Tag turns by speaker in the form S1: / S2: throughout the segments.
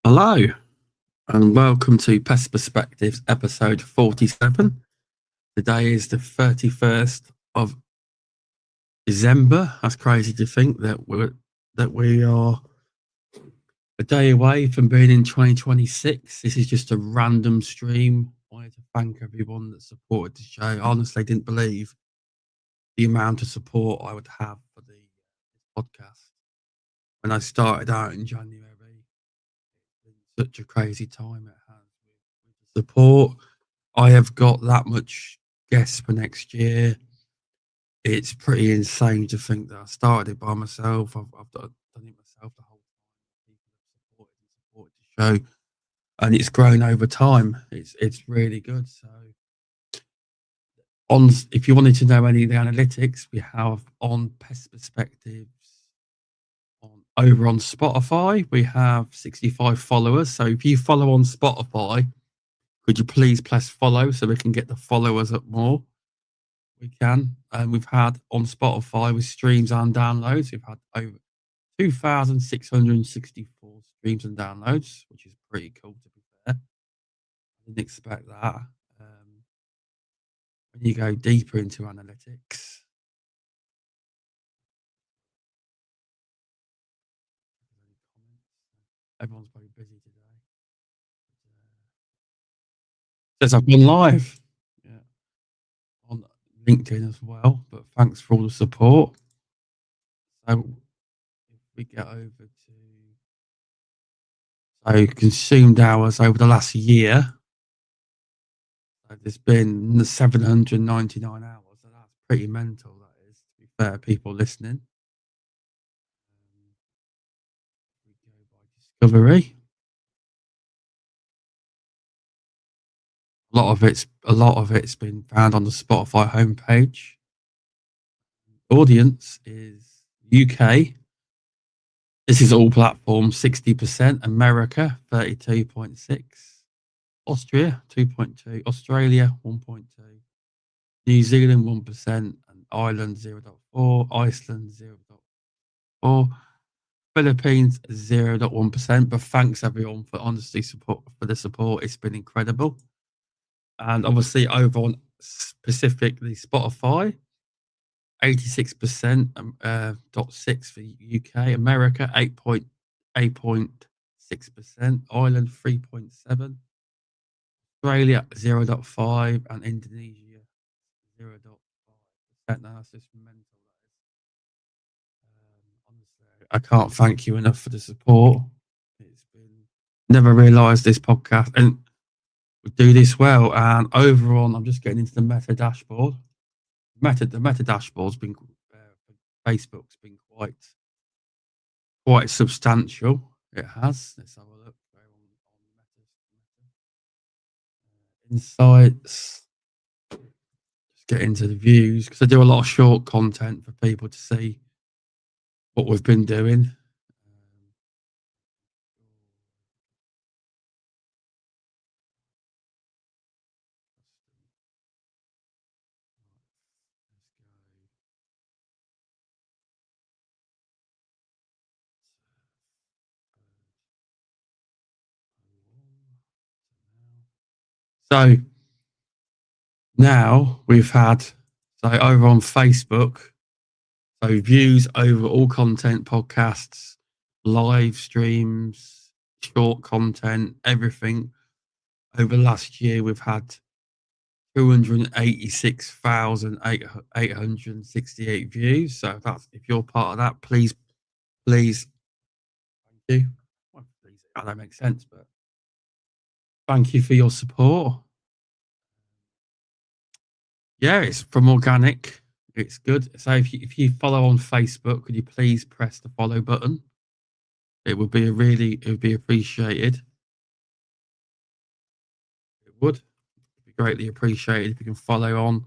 S1: Hello, and welcome to Pest Perspectives episode 47. Today is the 31st of December. That's crazy to think that we are a day away from being in 2026. This is just a random stream. I wanted to thank everyone that supported the show. I honestly didn't believe the amount of support I would have for the podcast when I started out in January. Such a crazy time it has with the support. I have got that much guests for next year. It's pretty insane to think that I started it by myself. I've done it myself the whole time. People have supported the show, and it's grown over time. It's really good. So, if you wanted to know any of the analytics, we have on Pest Perspectives. Over on Spotify, we have 65 followers. So if you follow on Spotify, could you please press follow so we can get the followers up more? We can. And we've had on Spotify with streams and downloads, we've had over 2,664 streams and downloads, which is pretty cool to be fair. I didn't expect that. When you go deeper into analytics, everyone's very busy today. Says I've gone live. Yeah. On LinkedIn as well, but thanks for all the support. So if we get over to consumed hours over the last year, so there's been 799 hours. So that's pretty mental, that is, to be fair, people listening. We go by discovery. A lot of it's been found on the Spotify homepage. Audience is UK. This is all platforms, 60%. America, 32.6. Austria, 2.2. Australia, 1.2. New Zealand, 1%. And Ireland, 0.4. Iceland, 0.4. Philippines, 0.1%. But thanks everyone for the support. It's been incredible. And obviously over on specifically Spotify, 86%, 0.6 for UK, America 8.6%, Ireland 3.7, Australia 0.5, and Indonesia 0.5%. Now that's just mental. Honestly, I can't thank you enough for the support. It's been never realised this podcast and would do this well. And over on, I'm just getting into the meta dashboard. The meta dashboard's been Facebook's been quite substantial. It has. Let's have a look. Insights. Just get into the views because I do a lot of short content for people to see what we've been doing. So now we've had, over on Facebook, so views over all content, podcasts, live streams, short content, everything. Over last year, we've had 286,868 views. So if you're part of that, please, thank you. Well, please, that don't make sense, but thank you for your support. Yeah, it's from organic. It's good. So if you follow on Facebook, could you please press the follow button? It would be appreciated. It would be greatly appreciated if you can follow on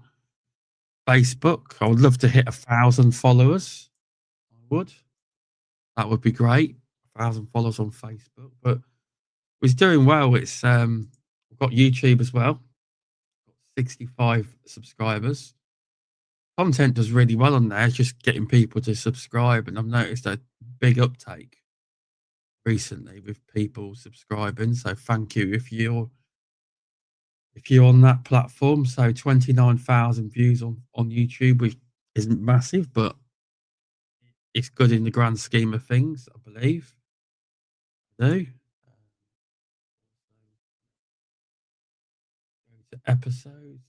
S1: Facebook. I would love to hit 1,000 followers. I would. That would be great. 1,000 followers on Facebook, but it's doing well. It's we've got YouTube as well. 65 subscribers. Content does really well on there. It's just getting people to subscribe, and I've noticed a big uptake recently with people subscribing. So thank you if you're on that platform. So 29,000 views on YouTube, which isn't massive, but it's good in the grand scheme of things, I believe. Do go to episodes.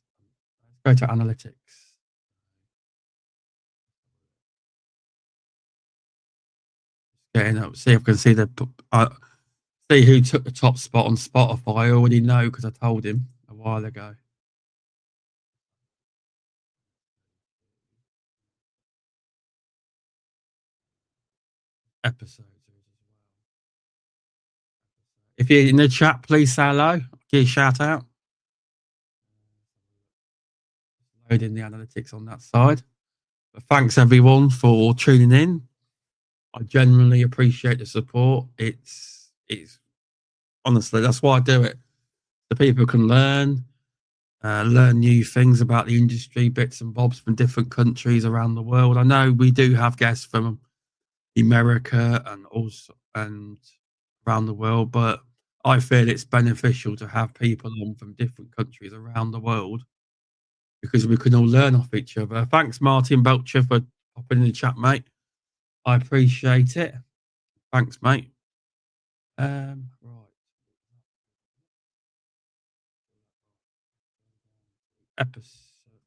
S1: Let's go to analytics. Getting up, see if I can see see who took the top spot on Spotify. I already know because I told him a while ago. Episodes. If you're in the chat, please say hello. Give a shout out. Loading the analytics on that side. But thanks everyone for tuning in. I genuinely appreciate the support. It's honestly, that's why I do it. So people can learn new things about the industry, bits and bobs from different countries around the world. I know we do have guests from America and around the world, but I feel it's beneficial to have people on from different countries around the world because we can all learn off each other. Thanks, Martin Belcher, for popping in the chat, mate. I appreciate it. Thanks, mate. Right.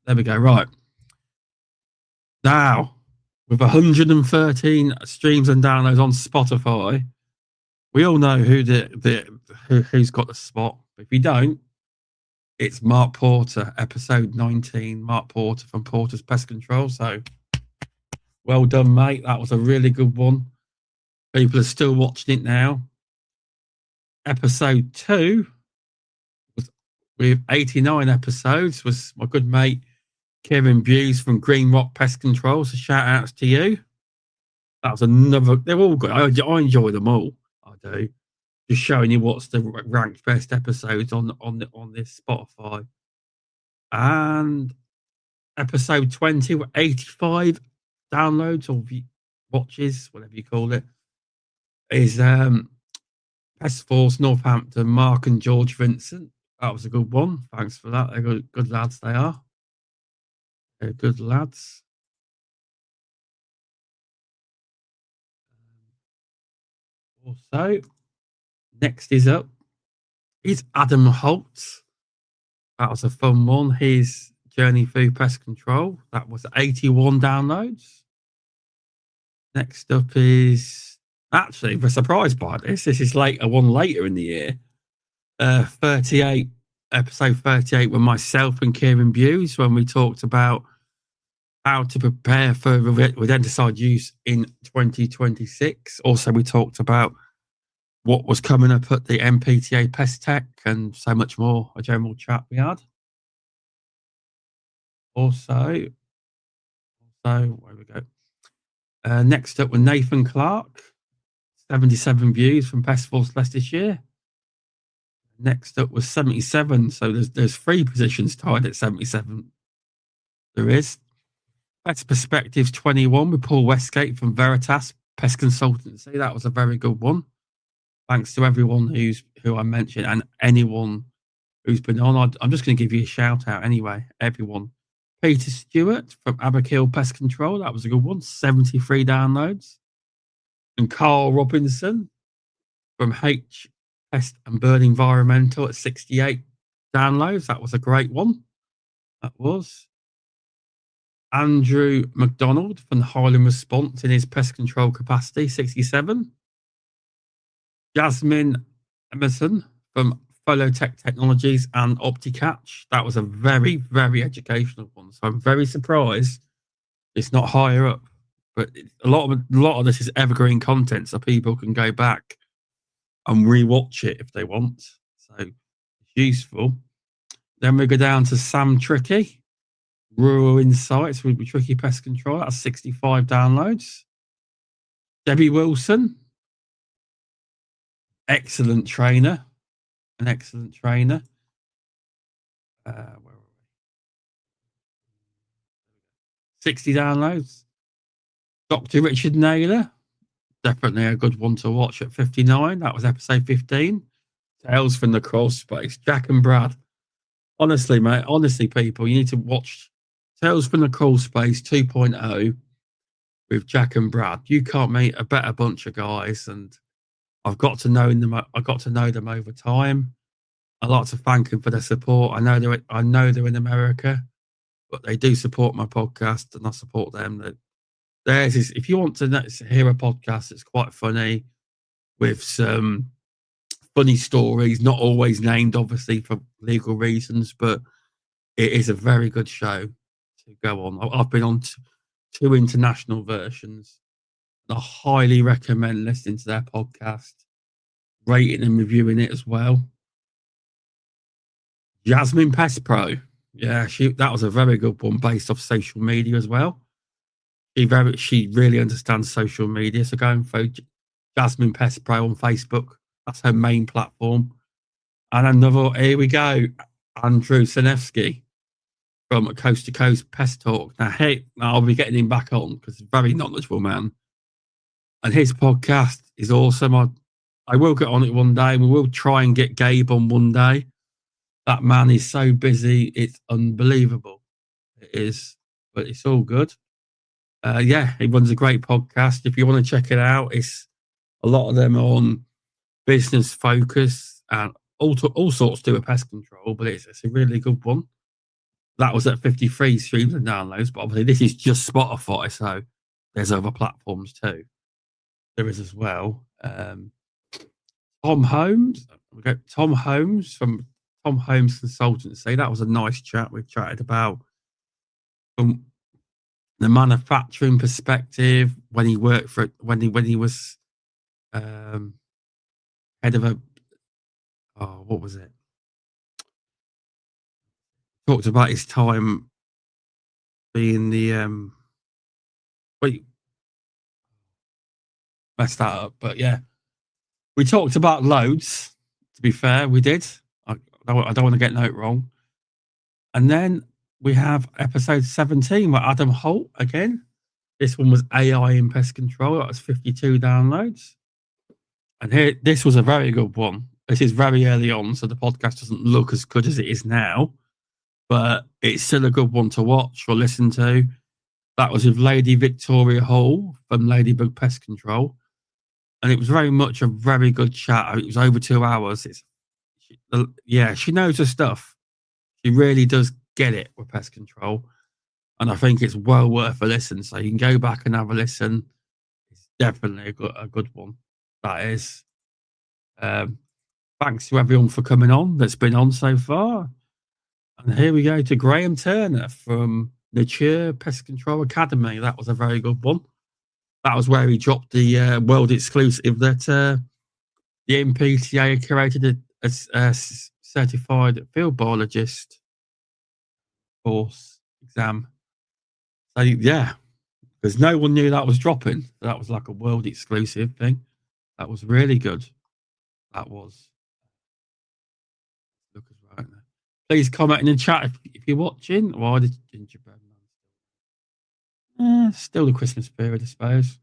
S1: There we go. Right. Now, with 113 streams and downloads on Spotify, we all know who's got the spot. If you don't, it's Mark Porter, episode 19. Mark Porter from Porter's Pest Control. So, well done, mate. That was a really good one. People are still watching it now. Episode 2 was with 89 episodes. Was my good mate Kevin Buse from Green Rock Pest Control. So shout outs to you. That was another. They're all good. I enjoy them all. I do. Just showing you what's the ranked best episodes on this Spotify. And episode 20 with 85 downloads or watches, whatever you call it, is Pest Force Northampton, Mark and George Vincent. That was a good one. Thanks for that. They're good lads, they are. They're good lads. Also, next is up is Adam Holtz. That was a fun one. His journey through pest control. That was 81 downloads. Next up is actually, we're surprised by this. This is one later in the year. 38 episode 38 with myself and Kieran Buse when we talked about how to prepare for rodenticide use in 2026. Also, we talked about what was coming up at the MPTA Pest Tech and so much more. A general chat we had. Also, where we go. Next up with Nathan Clark, 77 views from Pest Force Leicestershire. Next up was 77. So there's 3 positions tied at 77. There is. Pest Perspectives 21 with Paul Westgate from Veritas Pest Consultancy. That was a very good one. Thanks to everyone who I mentioned and anyone who's been on. I'm just going to give you a shout out anyway, everyone. Peter Stewart from Aberkill Pest Control. That was a good one. 73 downloads. And Carl Robinson from H Pest and Bird Environmental at 68 downloads. That was a great one. That was. Andrew McDonald from the Highland Response in his pest control capacity, 67. Jasmine Emerson from Folotech Technologies and OptiCatch. That was a very, very educational one. So I'm very surprised it's not higher up. But a lot of this is evergreen content, so people can go back and rewatch it if they want. So it's useful. Then we go down to Sam Tricky, Rural Insights with Tricky Pest Control. That's 65 downloads. Debbie Wilson, excellent trainer. An excellent trainer. Where are we? 60 downloads. Dr. Richard Naylor, definitely a good one to watch at 59. That was episode 15. Tales from the Crawl Space. Jack and Brad. Honestly, mate. Honestly, people, you need to watch Tales from the Crawl Space 2.0 with Jack and Brad. You can't meet a better bunch of guys, and I've got to know them. I got to know them over time. I'd like to thank them for their support. I know they're in America, but they do support my podcast, and I support them. Theirs is, if you want to hear a podcast that's quite funny with some funny stories, not always named, obviously, for legal reasons, but it is a very good show to go on. I've been on two international versions. I highly recommend listening to their podcast, rating and reviewing it as well. Jasmine Pest Pro. Yeah, that was a very good one based off social media as well. She really understands social media. So go and follow Jasmine Pest Pro on Facebook. That's her main platform. And another, here we go, Andrew Sinevsky from Coast to Coast Pest Talk. Now, I'll be getting him back on because he's a very knowledgeable man. And his podcast is awesome. I will get on it one day. We will try and get Gabe on one day. That man is so busy. It's unbelievable. It is, but it's all good. He runs a great podcast. If you want to check it out, it's a lot of them on business focus and all sorts to do with pest control, but it's a really good one. That was at 53 streams and downloads, but obviously this is just Spotify, so there's other platforms too. There is as well. Tom Holmes. We got Tom Holmes from Tom Holmes Consultancy. That was a nice chat. We chatted about from the manufacturing perspective when he worked for when he was head of what was it? Talked about his time being the messed that up, but yeah, we talked about loads. To be fair, we did. I don't want to get note wrong. And then we have episode 17 with Adam Holt again. This one was AI in pest control. That was 52 downloads. And here, this was a very good one. This is very early on, so the podcast doesn't look as good as it is now, but it's still a good one to watch or listen to. That was with Lady Victoria Hall from Ladybug Pest Control. And it was very much a very good chat. It was over 2 hours. She knows her stuff. She really does get it with pest control. And I think it's well worth a listen. So you can go back and have a listen. It's definitely a good one. That is. Thanks to everyone for coming on that's been on so far. And here we go to Graham Turner from Nature Pest Control Academy. That was a very good one. That was where he dropped the world exclusive that the MPTA created a certified field biologist course exam. So yeah, because no one knew that was dropping. That was like a world exclusive thing. That was really good. That was. Look as right now. Please comment in the chat if you're watching. Why did gingerbread man? Still the Christmas period, I suppose.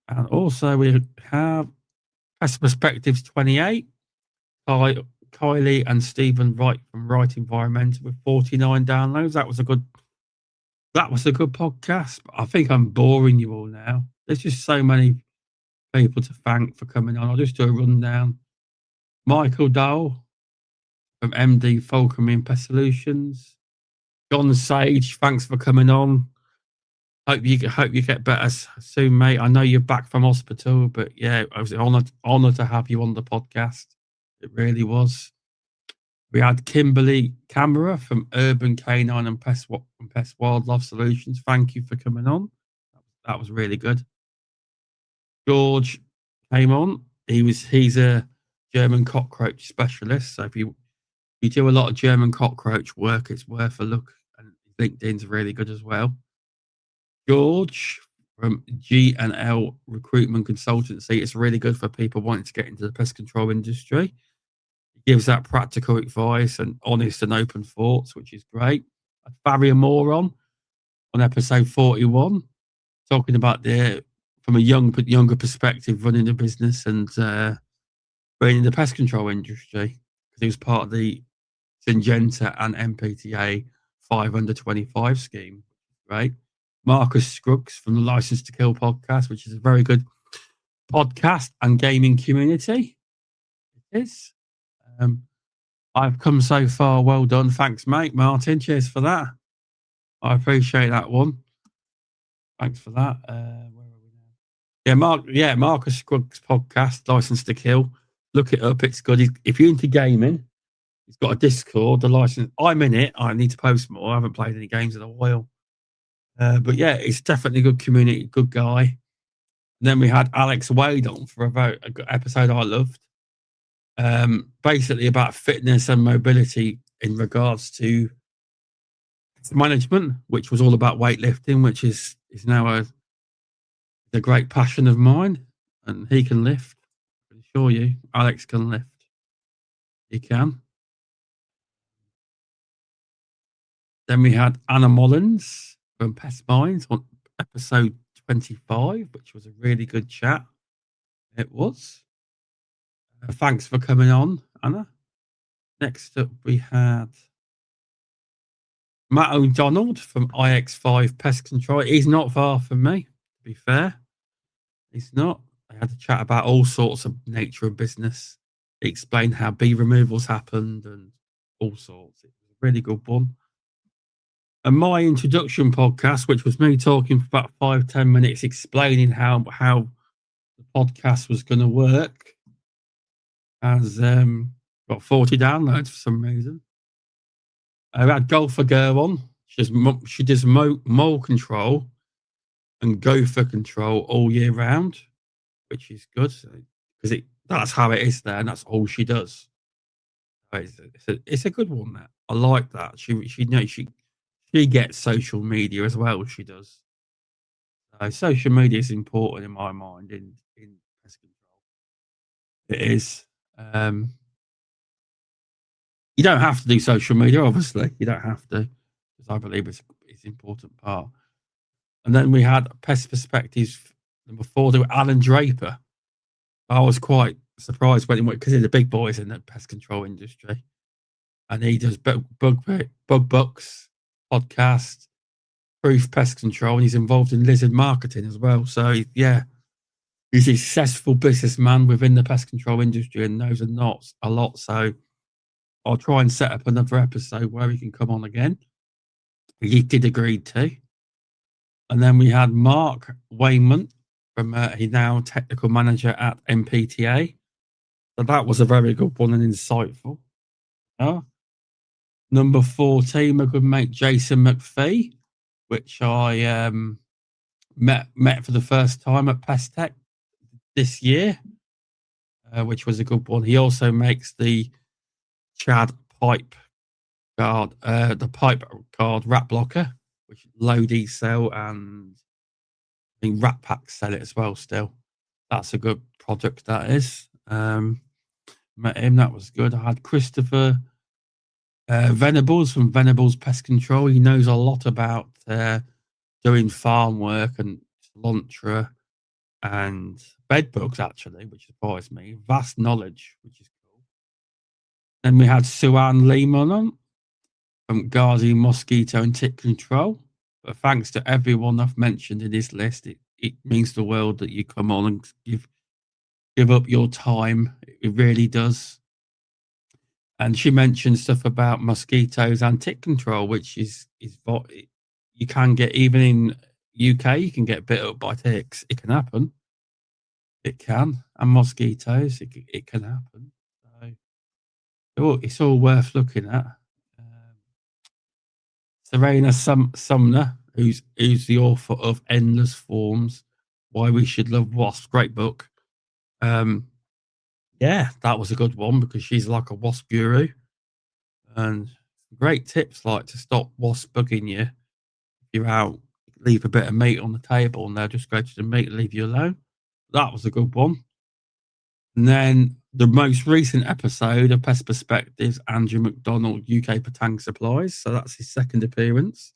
S1: And also we have Pest Perspectives 28. Kylie and Stephen Wright from Wright Environmental with 49 downloads. That was a good podcast. I think I'm boring you all now. There's just so many people to thank for coming on. I'll just do a rundown. Michael Dole from MD Fulcrum Pest Solutions. John Sage, thanks for coming on. Hope you get better soon, mate. I know you're back from hospital, but yeah, I was honoured to have you on the podcast. It really was. We had Kimberly Camera from Urban Canine and Pest Wildlife Solutions. Thank you for coming on. That was really good. George came on. He's a German cockroach specialist. So if you do a lot of German cockroach work, it's worth a look. And LinkedIn's really good as well. George from G&L Recruitment Consultancy. It's really good for people wanting to get into the pest control industry. It gives that practical advice and honest and open thoughts, which is great. Barry Moore on episode 41, talking about the from a younger perspective, running the business and being in the pest control industry, because he was part of the Syngenta and MPTA 525 scheme, right? Marcus Scruggs from the License to Kill podcast, which is a very good podcast and gaming community. It is. I've come so far. Well done. Thanks, mate. Martin, cheers for that. I appreciate that one. Thanks for that. Where are we now? Yeah, Marcus Scruggs podcast, License to Kill. Look it up. It's good. If you're into gaming, he's got a Discord, the license. I'm in it. I need to post more. I haven't played any games in a while. But yeah, it's definitely a good community, good guy. And then we had Alex Wade on for a good episode I loved. Basically about fitness and mobility in regards to management, which was all about weightlifting, which is now a great passion of mine. And he can lift. I can assure you, Alex can lift. He can. Then we had Anna Mullins from Pest Minds on episode 25, which was a really good chat. It was. Thanks for coming on, Anna. Next up, we had Matt O'Donnell from IX5 Pest Control. He's not far from me, to be fair. He's not. I had a chat about all sorts of nature of business. He explained how bee removals happened and all sorts. It was a really good one. And my introduction podcast, which was me talking for about 5-10 minutes, explaining how the podcast was going to work, has got 40 downloads for some reason. I had Golfer Girl on. She does mole control and gopher control all year round, which is good because that's how it is there, and that's all she does. It's a good one. That I like that. She gets social media as well. She does. Social media is important in my mind in pest control. It is. You don't have to do social media, obviously. You don't have to, because I believe it's an important part. And then we had Pest Perspectives number 4 with Alan Draper. I was quite surprised when he went, because he's the big boys in the pest control industry. And he does bug books, podcast, proof pest control, and he's involved in lizard marketing as well. So, yeah, he's a successful businessman within the pest control industry and knows a lot. So I'll try and set up another episode where he can come on again. He did agree to. And then we had Mark Wayman from he's now technical manager at MPTA. So that was a very good one and insightful. Number 14, my good mate Jason McPhee, which I met for the first time at Pest Tech this year, which was a good one. He also makes the Chad pipe guard, the pipe guard rat blocker, which Lodi sell, and I think Rat Pack sell it as well still. That's a good product, that is. Met him, that was good. I had Christopher Venables from Venables Pest Control. He knows a lot about doing farm work and Cilantro and bed bugs, actually, which surprised me. Vast knowledge, which is cool. Then we had Suan Lehman on from Ghazi Mosquito and Tick Control. But thanks to everyone I've mentioned in this list, it means the world that you come on and give up your time. It really does. And she mentioned stuff about mosquitoes and tick control, which is what you can get even in UK. You can get bit up by ticks. It can happen. It can. And mosquitoes, it can happen. So it's all worth looking at. Serena Sumner, who's the author of Endless Forms, Why We Should Love Wasps, great book. Yeah, that was a good one because she's like a wasp guru, and great tips like to stop wasps bugging you. If you're out, leave a bit of meat on the table and they'll just go to the meat and leave you alone. That was a good one. And then the most recent episode of Pest Perspectives, Andrew McDonald, UK Patang Supplies. So that's his second appearance.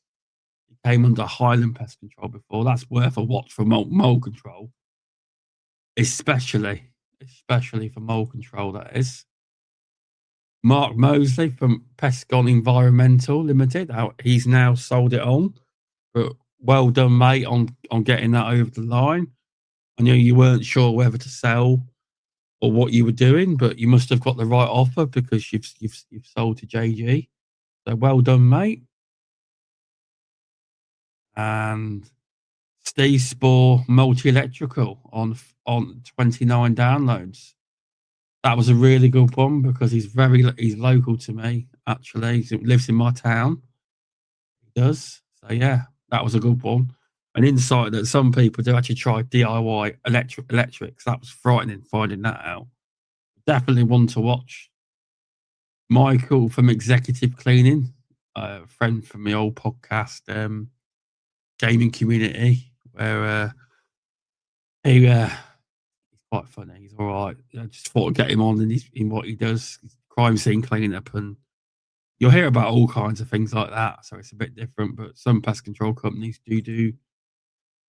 S1: He came under Highland Pest Control before. That's worth a watch for mole control. especially for mole control, that is. Mark Mosley from Pest Control Environmental Limited. He's now sold it on. But well done, mate, on getting that over the line. I know you weren't sure whether to sell or what you were doing, but you must have got the right offer because you've sold to JG. So well done, mate. And Steve Spore Multi Electrical on 29 downloads. That was a really good one because he's local to me. Actually, he lives in my town. He does. So yeah, that was a good one. An insight that some people do actually try DIY electrics. That was frightening finding that out. Definitely one to watch. Michael from Executive Cleaning, a friend from the old podcast, gaming community, where he's quite funny. He's all right. I just thought I'd get him on in what he does, crime scene cleanup, and you'll hear about all kinds of things like that. So it's a bit different, but some pest control companies do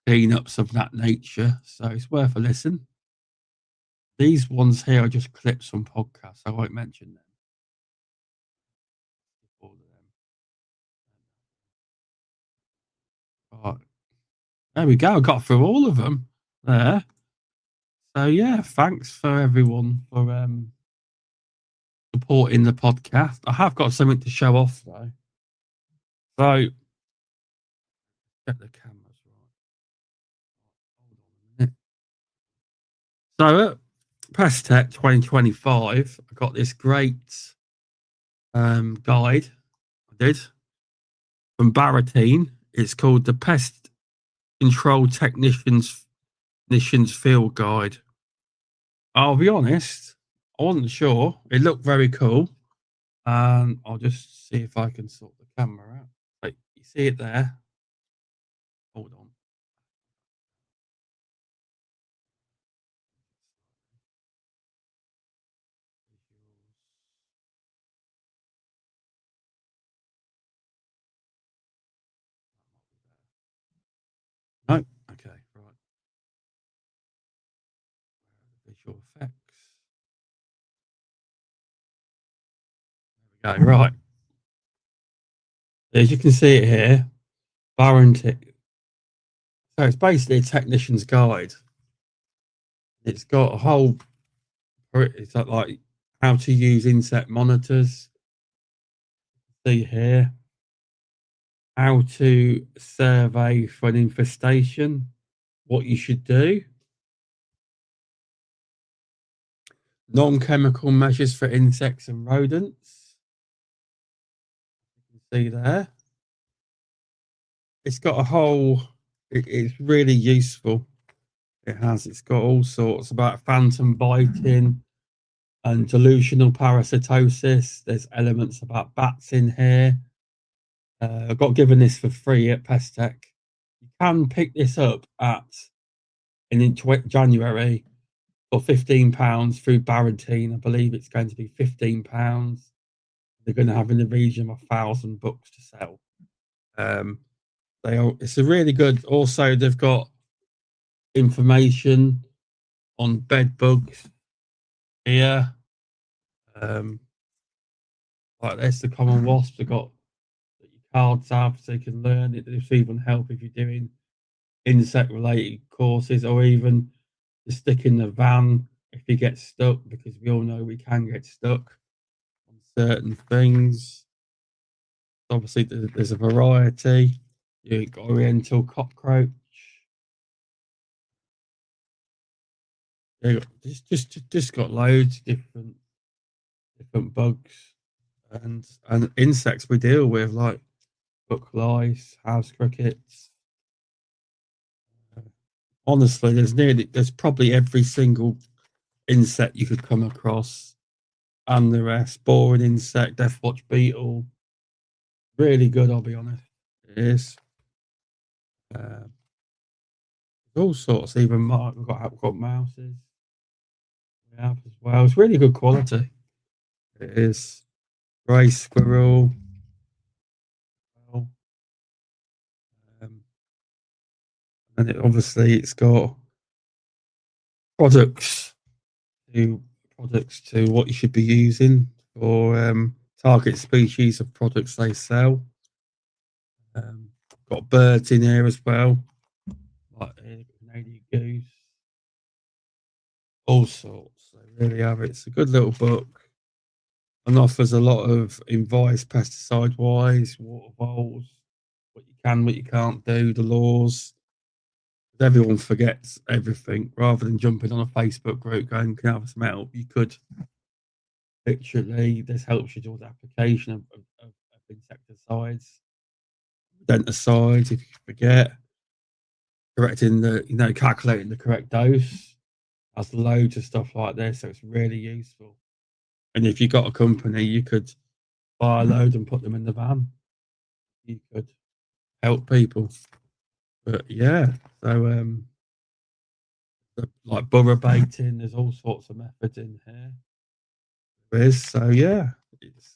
S1: cleanups of that nature. So it's worth a listen. These ones here are just clips from podcasts. I won't mention them. All of them. Right. There we go. I got through all of them there. So yeah, thanks for everyone for supporting the podcast. I have got something to show off though. So get the cameras right. Hold on a minute. So at Pest Tech 2025, I got this great guide I did from Baratine. It's called the Pest Control Technicians Field Guide. I'll be honest, I wasn't sure. It looked very cool. And I'll just see if I can sort the camera out. Like, you see it there? Hold on. No? Okay, right. Visual effects. There we go, right. As you can see it here, warranty. So it's basically a technician's guide. It's got a whole, it's like how to use insect monitors. See here, how to survey for an infestation, what you should do, non-chemical measures for insects and rodents. You can see there. It's got a whole, it's really useful. It's got all sorts about phantom biting and delusional parasitosis. There's elements about bats in here. I got given this for free at Pest Tech. You can pick this up in January for £15 through Barantine. I believe it's going to be £15. They're going to have in the region of 1,000 books to sell. It's a really good. Also, they've got information on bed bugs here. Like this, the common wasps. They've got your cards have so you can learn it. This even help if you're doing insect related courses, or even to stick in the van if you get stuck, because we all know we can get stuck on certain things. Obviously, there's a variety. You've got Oriental cockroach. Yeah, just got loads of different bugs and insects we deal with, like book lice, house crickets. Honestly, there's probably every single insect you could come across, and the rest. Boring insect, death watch beetle. Really good, I'll be honest. It is. All sorts. Even we've got mouses. We have as well. It's really good quality. It is. Grey squirrel. And obviously it's got products to what you should be using for target species of products they sell. Got birds in here as well, like Canadian goose, all sorts. They really have it. It's a good little book and offers a lot of advice pesticide wise, water voles, what you can, what you can't do, the laws. Everyone forgets everything. Rather than jumping on a Facebook group going, can I have some help? You could literally, this helps you do the application of insecticides, rodenticides if you forget, correcting calculating the correct dose. Has loads of stuff like this, so it's really useful. And if you've got a company, you could buy a load and put them in the van. You could help people. But yeah, so like borough baiting, there's all sorts of methods in here. There is, so yeah, it's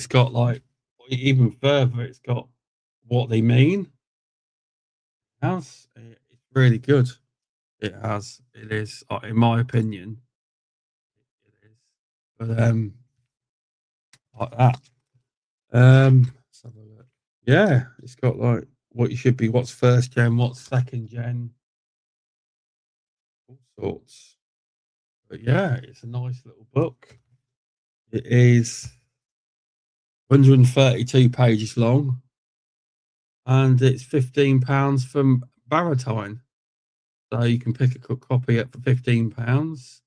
S1: got like even further, it's got what they mean. It's really good. It is, in my opinion, it is. But like that. Let's have a look. Yeah, it's got like what you should be, what's first gen, what's second gen, all sorts. But yeah, it's a nice little book. It is 132 pages long, and it's £15 from Baratine. So you can pick a copy up for £15.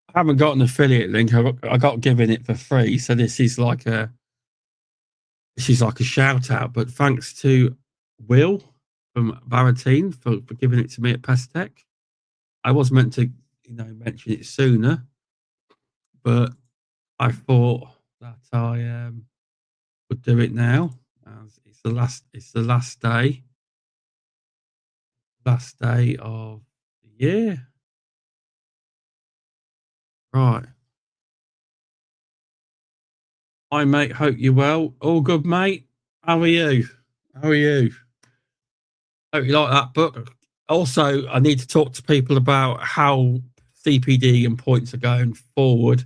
S1: I haven't got an affiliate link. I got given it for free, so this is like a shout out. But thanks to Will from Baratine for giving it to me at Pest Tech. I was meant to mention it sooner, but I thought that I would do it now. As it's the last day of the year. Right. Hi, mate. Hope you're well. All good, mate. How are you? Hope you like that book. Also, I need to talk to people about how CPD and points are going forward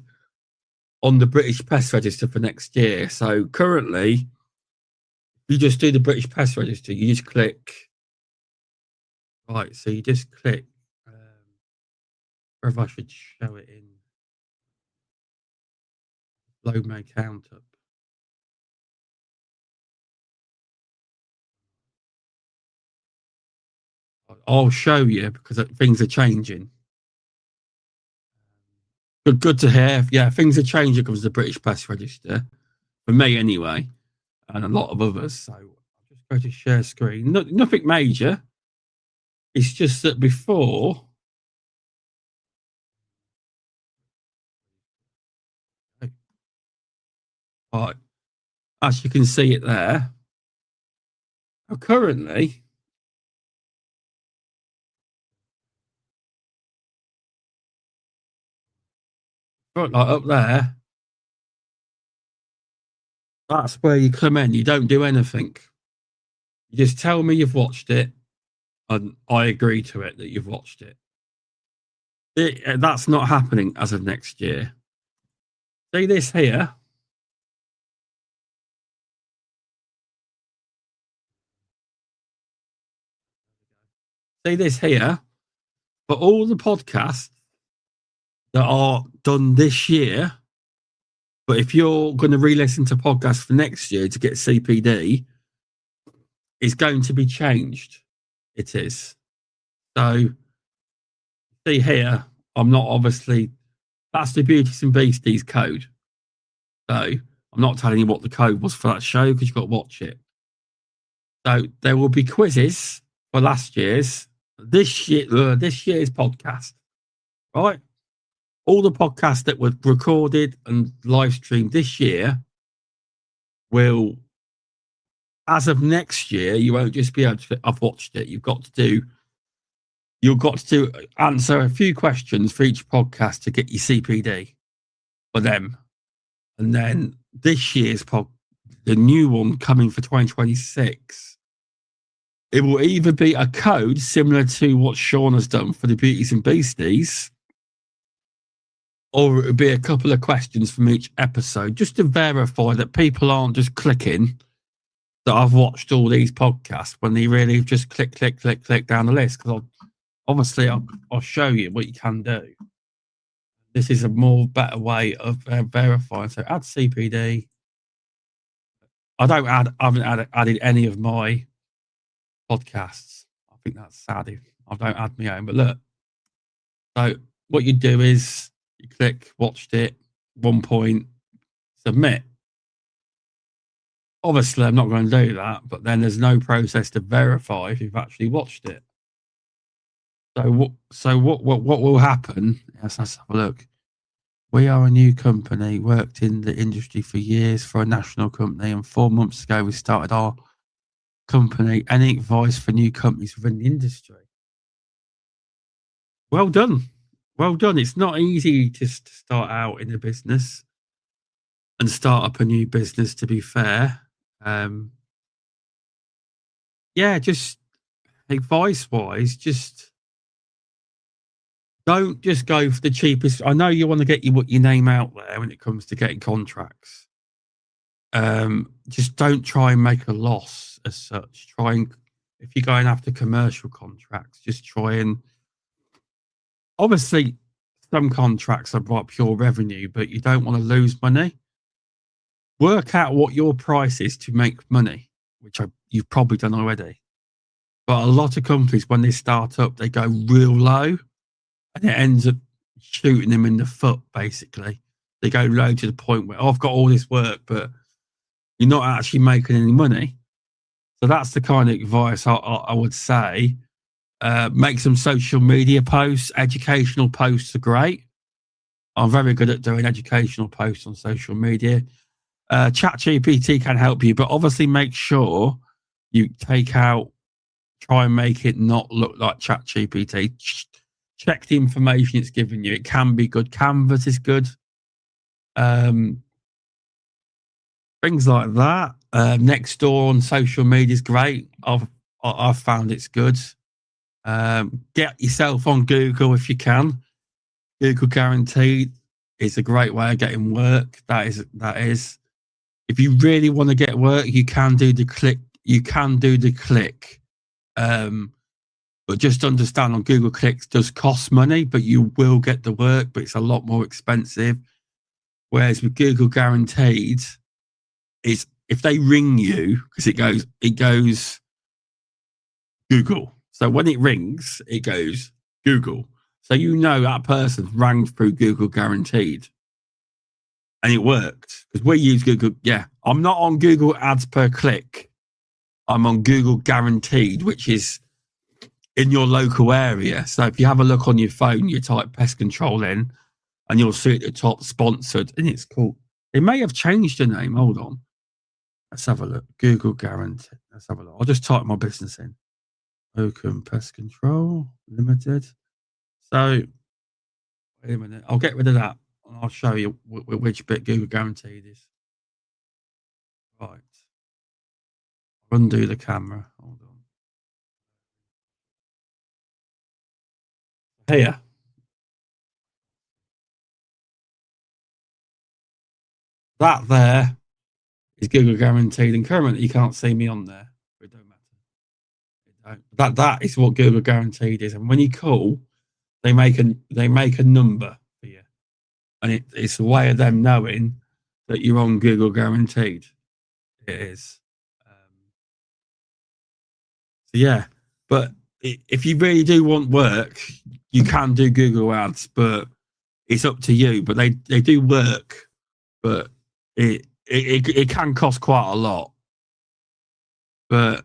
S1: on the British Pest Register for next year. So currently, you just do the British Pest Register. You just click. Right, so you just click. Whether I should show it in. Load my account up. I'll show you because things are changing. Good to hear. Yeah, things are changing because of the British Pest Register. For me, anyway, and a lot of others. So I'll just go to share screen. Nothing major. It's just that before. Right, as you can see it there. Currently, like up there, that's where you come in. You don't do anything. You just tell me you've watched it, and I agree to it that you've watched it. That's not happening as of next year. See this here? See this here? For all the podcasts that are done this year, but if you're going to re-listen to podcasts for next year to get CPD, it's going to be changed. It is. So, see here, I'm not obviously, that's the Beauties and Beasties code. So, I'm not telling you what the code was for that show because you've got to watch it. So, there will be quizzes for last year's, this year's podcast, right? All the podcasts that were recorded and live streamed this year will, as of next year, you won't just be able to, I've watched it. You've got to answer a few questions for each podcast to get your CPD for them. And then this year's the new one coming for 2026, It will either be a code similar to what Shaun has done for the Beauties and Beasties, or it will be a couple of questions from each episode just to verify that people aren't just clicking that I've watched all these podcasts when they really just click down the list. Because I'll show you what you can do. This is a better way of verifying. So add CPD. I haven't added any of my podcasts. I think that's sad if I don't add my own. But look, so what you do is you click, watched it, 1 point, submit. Obviously, I'm not going to do that, but then there's no process to verify if you've actually watched it. So what will happen? Let's have a look. We are a new company, worked in the industry for years for a national company, and 4 months ago we started our company. Any advice for new companies within the industry? Well done. It's not easy to start out in a business and start up a new business, to be fair. Just advice-wise, just don't just go for the cheapest. I know you want to get your name out there when it comes to getting contracts. Just don't try and make a loss as such. If you're going after commercial contracts, just try and, obviously some contracts are about pure revenue, but you don't want to lose money. Work out what your price is to make money, which you've probably done already. But a lot of companies, when they start up, they go real low, and it ends up shooting them in the foot, basically. They go low to the point where, I've got all this work, but you're not actually making any money. So that's the kind of advice I would say. Make some social media posts. Educational posts are great. I'm very good at doing educational posts on social media. ChatGPT can help you, but obviously make sure you try and make it not look like ChatGPT. Check the information it's giving you. It can be good. Canvas is good. Things like that. Nextdoor on social media is great. I've found it's good. Get yourself on Google if you can. Google Guaranteed is a great way of getting work. That is. If you really want to get work, you can do the click. But just understand, on Google Clicks does cost money, but you will get the work, but it's a lot more expensive. Whereas with Google Guaranteed, it's if they ring you, because it goes Google. So when it rings, it goes Google. So you know that person rang through Google Guaranteed. And it worked, because we use Google. Yeah, I'm not on Google Ads per click. I'm on Google Guaranteed, which is in your local area. So if you have a look on your phone, you type Pest Control in, and you'll see at the top sponsored, and it's called. They may have changed the name. Hold on. Let's have a look. Google Guaranteed. Let's have a look. I'll just type my business in. Oakham Pest Control Limited. So, wait a minute. I'll get rid of that. I'll show you which bit Google Guaranteed is. Right. Undo the camera. Hold on. Here. That there is Google Guaranteed, and currently you can't see me on there. But it don't matter. That is what Google Guaranteed is, and when you call, they make a number for you, and it's a way of them knowing that you're on Google Guaranteed. It is. So yeah, but if you really do want work, you can do Google Ads, but it's up to you. But they do work, but it can cost quite a lot. But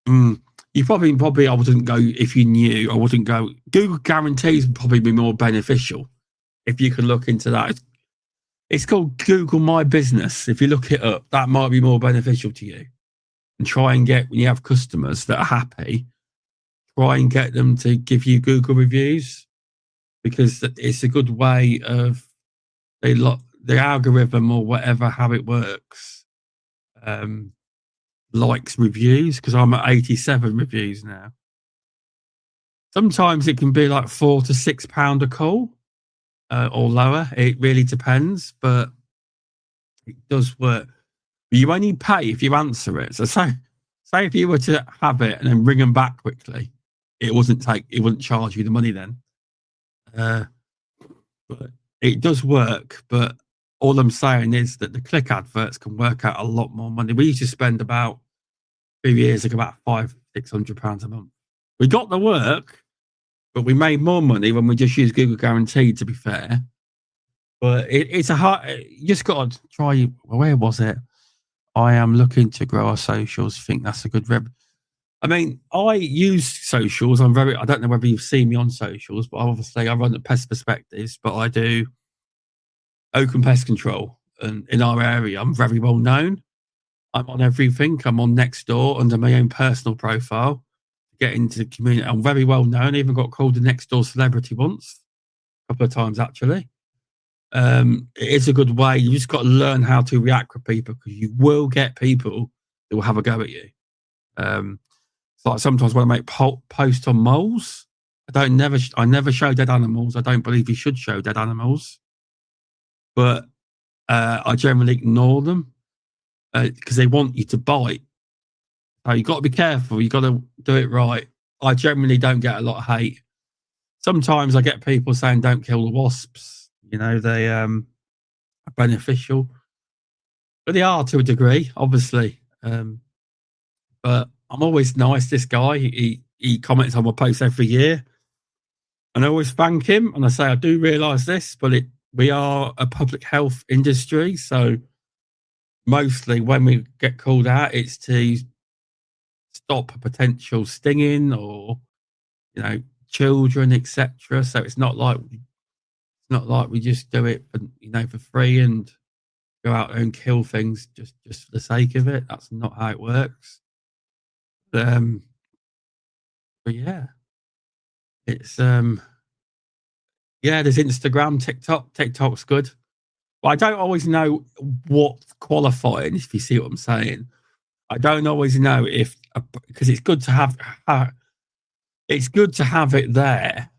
S1: you probably I wouldn't go if you knew. I wouldn't go. Google Guarantees would probably be more beneficial if you could look into that. It's called Google My Business. If you look it up, that might be more beneficial to you. And try and get, when you have customers that are happy, try and get them to give you Google reviews, because it's a good way of the algorithm or whatever, how it works. likes reviews, because I'm at 87 reviews now. Sometimes it can be like £4 to £6 a call, or lower. It really depends, but it does work. But you only pay if you answer it. So say if you were to have it and then ring them back quickly, it wouldn't charge you the money then. But it does work. But all I'm saying is that the click adverts can work out a lot more money. We used to spend about a few years ago about £500-600 a month. We got the work, but we made more money when we just used Google Guaranteed, to be fair. But it's a hard. You just got to try. Where was it? I am looking to grow our socials. Think that's a good rep. I mean, I use socials. I don't know whether you've seen me on socials, but obviously I run the Pest Perspectives. But I do Oakham Pest Control, and in our area, I'm very well known. I'm on everything. I'm on Nextdoor under my own personal profile. Get into the community. I'm very well known. I even got called the Nextdoor celebrity once, a couple of times actually. It is a good way. You just got to learn how to react with people, because you will get people that will have a go at you. So like sometimes when I make posts on moles, I never show dead animals. I don't believe you should show dead animals, but I generally ignore them because they want you to bite. So you got to be careful. You got to do it right. I generally don't get a lot of hate. Sometimes I get people saying don't kill the wasps. You know, they are beneficial, but they are to a degree, obviously. But I'm always nice. This guy, he comments on my posts every year, and I always thank him. And I say I do realise this, but we are a public health industry, so mostly when we get called out, it's to stop potential stinging or children, etc. So it's not like we just do it for free and go out there and kill things just for the sake of it. That's not how it works. But yeah, it's there's Instagram, TikTok. TikTok's good, but I don't always know what's qualifying. If you see what I'm saying, I don't always know because it's good to have it there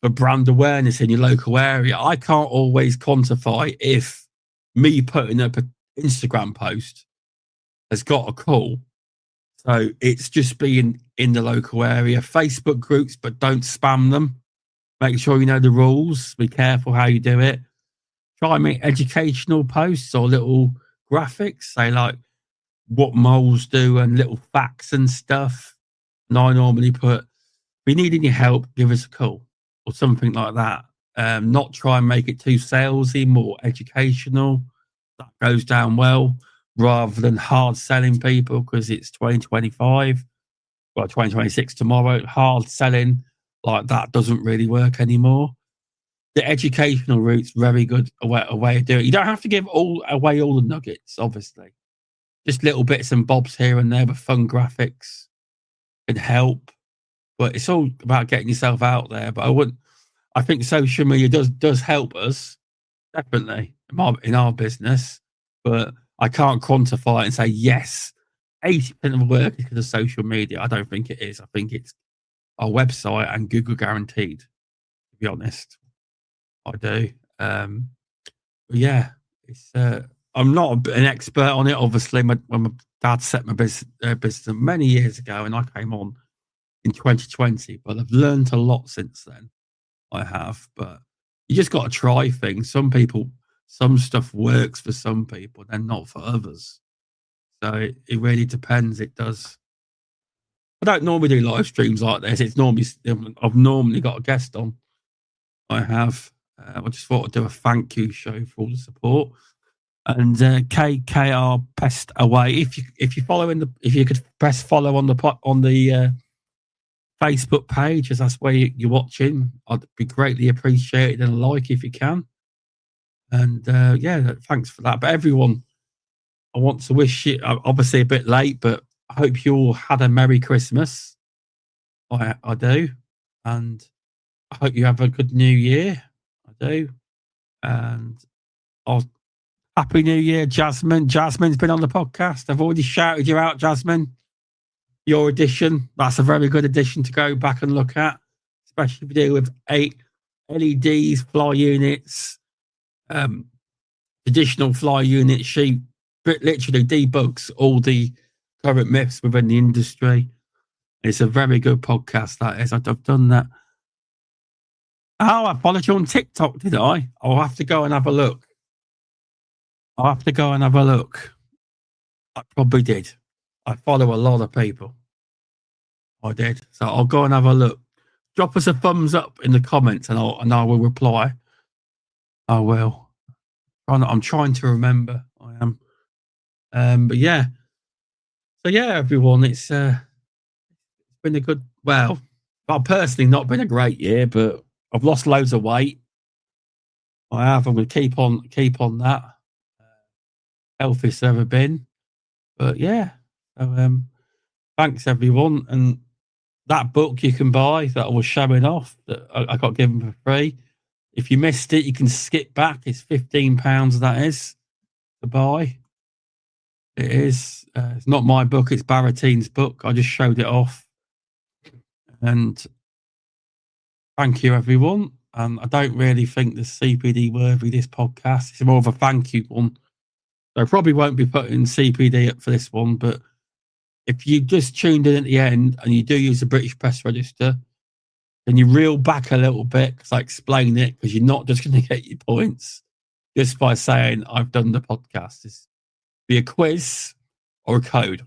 S1: for brand awareness in your local area. I can't always quantify if me putting up an Instagram post has got a call. So it's just being in the local area. Facebook groups, but don't spam them. Make sure you know the rules. Be careful how you do it. Try and make educational posts or little graphics, say like what moles do and little facts and stuff. And I normally put, if you need any help, give us a call or something like that. Not try and make it too salesy, more educational. That goes down well, rather than hard selling people, because it's 2025, 2026 tomorrow. Hard selling like that doesn't really work anymore. The educational route's very good a way of doing it. You don't have to give away all the nuggets, obviously. Just little bits and bobs here and there, but fun graphics can help. But it's all about getting yourself out there. But I think social media does help us, definitely, in our business. But I can't quantify it and say, yes, 80% of the work is because of social media. I don't think it is. I think it's our website and Google Guaranteed, to be honest. I do. But yeah, it's. I'm not an expert on it, obviously. When my dad set my business many years ago, and I came on in 2020, but I've learned a lot since then. I have, but you just got to try things. Some stuff works for some people, and not for others. So it really depends. It does. I don't normally do live streams like this. I've normally got a guest on. I have. I just thought I'd do a thank you show for all the support. And KKR Pest Away. If you could press follow on the Facebook page, as that's where you're watching, I'd be greatly appreciated, and a like if you can. And thanks for that. But everyone, I want to wish you, obviously a bit late, but I hope you all had a Merry Christmas. I do, and I hope you have a good New Year. I do, and I'll Happy New Year, Jasmine. Jasmine's been on the podcast. I've already shouted you out, Jasmine. Your edition, that's a very good edition to go back and look at, especially if you deal with 8 LEDs, fly units, additional fly units. She literally debunks all the current myths within the industry. It's a very good podcast, that is. I've done that. Oh, I followed you on TikTok, did I? I'll have to go and have a look. I probably did. I follow a lot of people. I did. So I'll go and have a look. Drop us a thumbs up in the comments and I will reply. I will. I'm trying to remember. I am. But yeah. So yeah, everyone, it's been a good, well, I've personally not been a great year, but I've lost loads of weight. I have. I'm going to keep on that. Healthiest I've ever been. But yeah. So, thanks everyone. And that book you can buy that I was showing off that I got given for free. If you missed it, you can skip back. It's £15. That is to buy. It is. It's not my book. It's Baratine's book. I just showed it off. And thank you, everyone. I don't really think the CPD worthy, this podcast. It's more of a thank you one. So I probably won't be putting CPD up for this one, but if you just tuned in at the end and you do use the British Pest Register, then you reel back a little bit because I explain it, because you're not just going to get your points just by saying I've done the podcast. It's be a quiz or a code.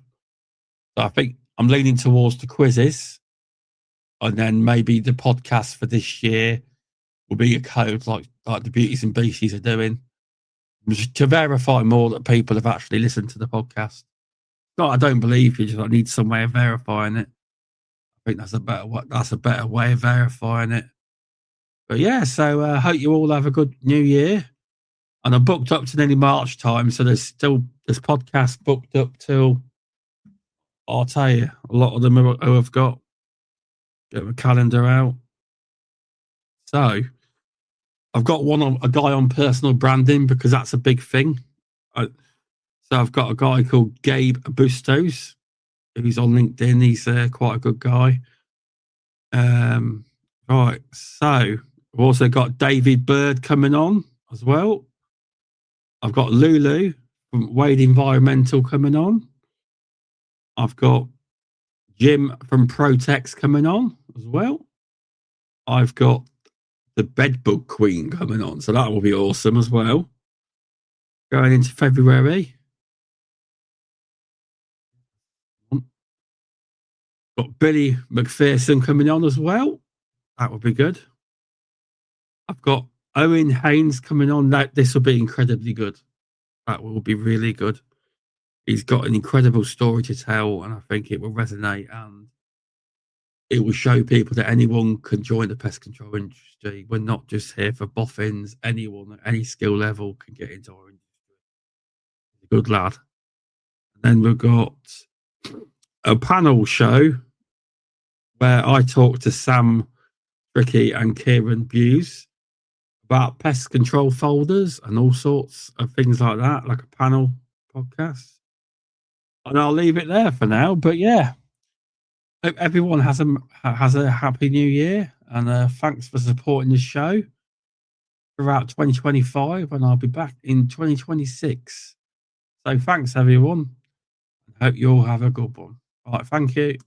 S1: So I think I'm leaning towards the quizzes, and then maybe the podcast for this year will be a code like the Beauties and Beasties are doing, to verify more that people have actually listened to the podcast. No, I don't believe you. Just need some way of verifying it. I think that's a better way of verifying it. But yeah, so I hope you all have a good New Year. And I'm booked up to nearly March time, so there's podcast booked up till, I'll tell you, a lot of them who have got get a calendar out. So I've got a guy on personal branding, because that's a big thing. So I've got a guy called Gabe Bustos. He's on LinkedIn. He's quite a good guy. Right. So I've also got David Bird coming on as well. I've got Lulu from Wade Environmental coming on. I've got Jim from Protex coming on as well. I've got the Bedbug Queen coming on, so that will be awesome as well. Going into February. Got Billy McPherson coming on as well. That would be good. I've got Owen Haynes coming on. This will be incredibly good. That will be really good. He's got an incredible story to tell, and I think it will resonate, and it will show people that anyone can join the pest control industry. We're not just here for boffins. Anyone at any skill level can get into our industry. Good lad. And then we've got a panel show where I talk to Sam Tricky and Kieran Buse about pest control folders and all sorts of things like that, like a panel podcast. And I'll leave it there for now. But yeah, hope everyone has a happy new year, and thanks for supporting the show throughout 2025, and I'll be back in 2026. So thanks everyone. Hope you all have a good one. All right, thank you.